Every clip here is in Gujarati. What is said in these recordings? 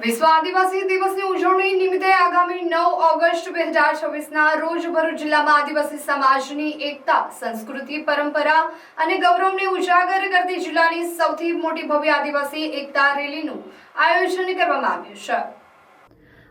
વિશ્વ આદિવાસી દિવસની ઉજવણી નિમિત્તે આગામી 9 ઓગસ્ટ 2026ના રોજ ભરૂચ જિલ્લામાં આદિવાસી સમાજની એકતા, સંસ્કૃતિ, પરંપરા અને ગૌરવને ઉજાગર કરતી જિલ્લાની સૌથી મોટી ભવ્ય આદિવાસી એકતા રેલીનું આયોજન કરવામાં આવ્યું છે।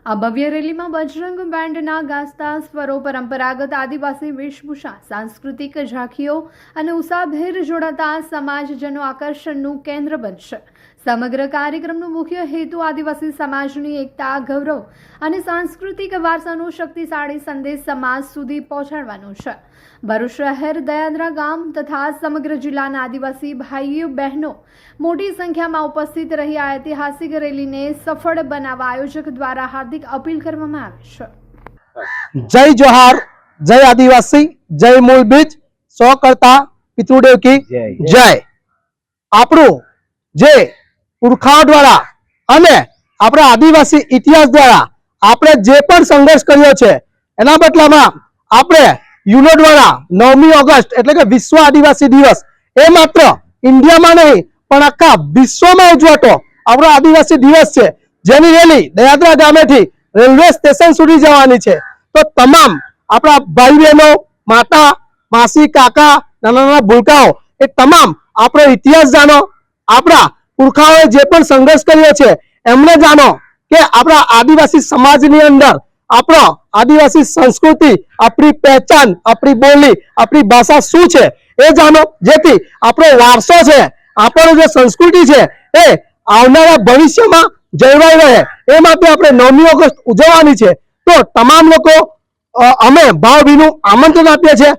આ ભવ્ય રેલીમાં બજરંગ બેન્ડના ગાસ્તા સ્વરો, પરંપરાગત આદિવાસી વેશભૂષા, સાંસ્કૃતિક ઝાંખીઓ અને ઉત્સાહભેર જોડાતા સમાજજનો આકર્ષણનું કેન્દ્ર બનશે। સમગ્ર કાર્યક્રમનો મુખ્ય હેતુ આદિવાસી સમાજની એકતા, ગૌરવ અને સાંસ્કૃતિક વારસાનો શક્તિશાળી સંદેશ સમાજ સુધી પહોંચાડવાનો છે। ભરૂચ શહેર, દયાદરા ગામ તથા સમગ્ર જિલ્લાના આદિવાસી ભાઈઓ બહેનો મોટી સંખ્યામાં ઉપસ્થિત રહી આ ઐતિહાસિક રેલીને સફળ બનાવવા આયોજક દ્વારા હાર્દિક અપીલ કરવામાં આવી છે। जय जोहार, जय आदिवासी, जय मूल बीज, सौ करता पितृदेव की जय। આપણું જે પુરખાઓ દ્વારા અને આપણા આદિવાસી ઇતિહાસ દ્વારા આપણે જે પણ સંઘર્ષ કર્યો છે એના બદલામાં આપણે યુનો દ્વારા 9મી ઓગસ્ટ એટલે કે વિશ્વ આદિવાસી દિવસ એ માત્ર ઇન્ડિયામાં નહીં પણ આખા વિશ્વમાં ઉજવાતો આપણો આદિવાસી દિવસ છે, જેની રેલી દયાદરા ગામેથી રેલવે સ્ટેશન સુધી જવાની છે। તો તમામ આપણા ભાઈ બહેનો, માતા, માસી, કાકા, નાના નાના ભૂલકાઓ એ તમામ આપણો ઇતિહાસ જાણો, આપણા પુરખાઓએ જે પણ સંઘર્ષ કર્યો છે એમને જાણો કે આપણા આદિવાસી સમાજની અંદર આપણો આદિવાસી સંસ્કૃતિ, આપણી પહેચાન, આપણી બોલી, આપણી ભાષા શું છે એ જાણો, જેથી આપણો વારસો છે, આપણો જે સંસ્કૃતિ છે એ આવનારા ભવિષ્યમાં જળવાઈ રહે એ માટે આપણે 9મી ઓગસ્ટ ઉજવવાની છે। તો તમામ લોકો અમે ભાવભીનું આમંત્રણ આપીએ છીએ।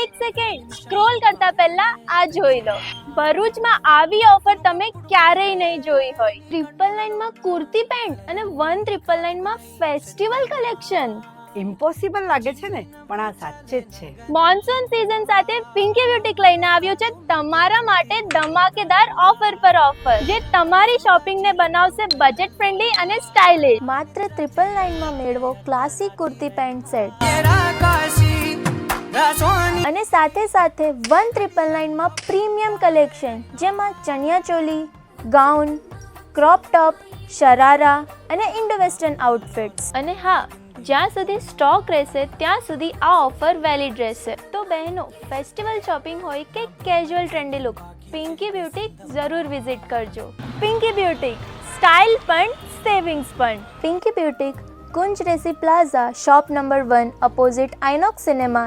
એક સેકન્ડ સ્ક્રોલ કરતા પહેલા આ જોઈ લો, ભરૂચમાં આવી ઓફર તમે ક્યારેય નહીં જોઈ હોય। 999 માં કુર્તી પેન્ટ અને 1999 માં ફેસ્ટિવલ કલેક્શન। ઇમ્પોસિબલ લાગે છે ને, પણ આ સાચે જ છે। મોન્સૂન સીઝન સાથે પિંકી બ્યુટીક લઈને આવ્યું છે તમારા માટે ધમાકેદાર ઓફર પર ઓફર, જે તમારી શોપિંગને બનાવશે બજેટ ફ્રેન્ડલી અને સ્ટાઇલિશ। માત્ર 999 માં મેળવો ક્લાસિક કુર્તી પેન્ટ સેટ અને સાથે સાથે 1999 માં પ્રીમિયમ કલેક્શન, જેમાં chaniya choli, gown, crop top, sharara અને ઇન્ડો વેસ્ટર્ન આઉટફિટ્સ। અને હા, જ્યાં સુધી સ્ટોક રહેશે ત્યાં સુધી આ ઓફર વેલિડ રહેશે। તો બહેનો, ફેસ્ટિવલ શોપિંગ હોય કે casual trendy look, Pinky boutique જરૂર વિઝિટ કરજો। પિંકી બ્યુટીક, સ્ટાઇલ પણ સેવિંગ્સ પણ। પિંકી બ્યુટીક, કુંજ રેસી plaza, shop number 1, opposite INOX cinema,